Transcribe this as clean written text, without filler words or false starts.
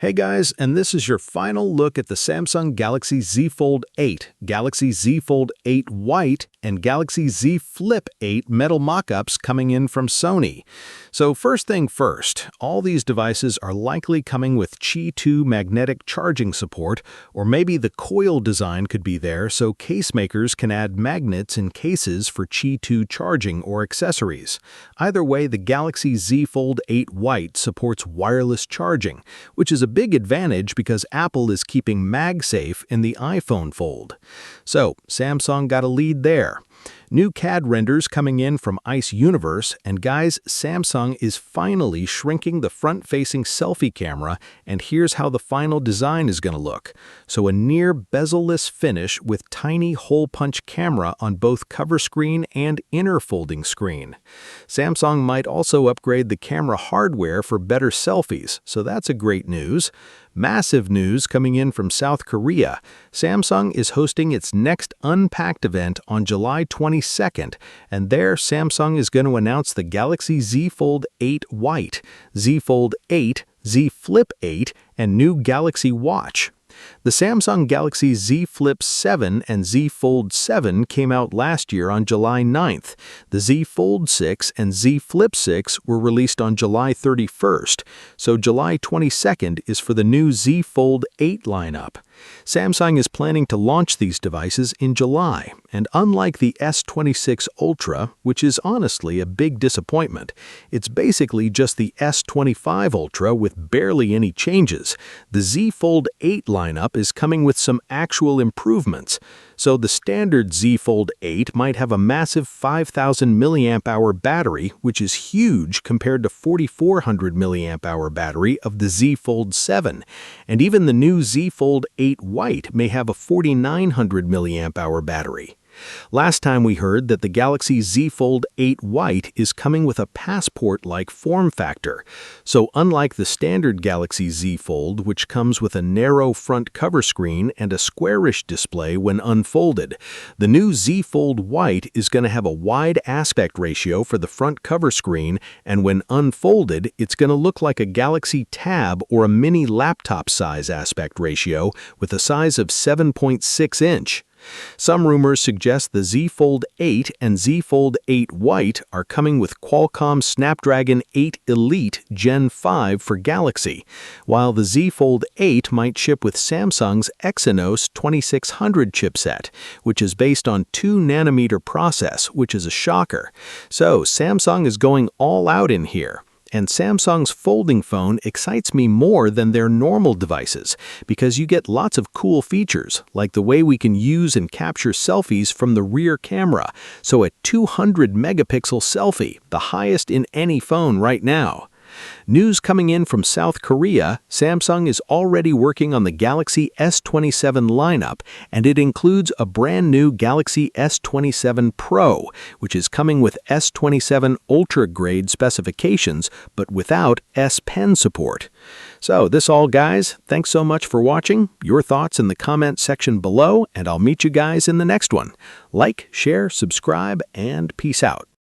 Hey guys, and this is your final look at the Samsung Galaxy Z Fold 8, Galaxy Z Fold 8 White, and Galaxy Z Flip 8 metal mock-ups coming in from Sony. So first thing first, all these devices are likely coming with Qi 2 magnetic charging support, or maybe the coil design could be there so case makers can add magnets in cases for Qi 2 charging or accessories. Either way, the Galaxy Z Fold 8 White supports wireless charging, which is a big advantage because Apple is keeping MagSafe in the iPhone Fold. So, Samsung got a lead there. New CAD renders coming in from Ice Universe, and guys, Samsung is finally shrinking the front-facing selfie camera, and here's how the final design is going to look. So a near bezel-less finish with tiny hole-punch camera on both cover screen and inner folding screen. Samsung might also upgrade the camera hardware for better selfies, so that's a great news. Massive news coming in from South Korea. Samsung is hosting its next Unpacked event on July 22nd, and there Samsung is going to announce the Galaxy Z Fold 8 White, Z Fold 8, Z Flip 8, and new Galaxy Watch. The Samsung Galaxy Z Flip 7 and Z Fold 7 came out last year on July 9th. The Z Fold 6 and Z Flip 6 were released on July 31st, so July 22nd is for the new Z Fold 8 lineup. Samsung is planning to launch these devices in July, and unlike the S26 Ultra, which is honestly a big disappointment, it's basically just the S25 Ultra with barely any changes. The Z Fold 8 lineup is coming with some actual improvements. So the standard Z Fold 8 might have a massive 5,000 mAh battery, which is huge compared to 4,400 mAh battery of the Z Fold 7. And even the new Z Fold 8 White may have a 4,900 mAh battery. Last time we heard that the Galaxy Z Fold 8 White is coming with a passport-like form factor. So unlike the standard Galaxy Z Fold, which comes with a narrow front cover screen and a squarish display when unfolded, the new Z Fold White is going to have a wide aspect ratio for the front cover screen, and when unfolded, it's going to look like a Galaxy Tab or a mini laptop size aspect ratio with a size of 7.6 inch. Some rumors suggest the Z Fold 8 and Z Fold 8 White are coming with Qualcomm Snapdragon 8 Elite Gen 5 for Galaxy, while the Z Fold 8 might ship with Samsung's Exynos 2600 chipset, which is based on 2nm process, which is a shocker. So Samsung is going all out in here. And Samsung's folding phone excites me more than their normal devices because you get lots of cool features, like the way we can use and capture selfies from the rear camera, so a 200 megapixel selfie, the highest in any phone right now. News coming in from South Korea, Samsung is already working on the Galaxy S27 lineup, and it includes a brand new Galaxy S27 Pro, which is coming with S27 Ultra grade specifications, but without S Pen support. So this all, guys. Thanks so much for watching. Your thoughts in the comment section below, and I'll meet you guys in the next one. Like, share, subscribe, and peace out.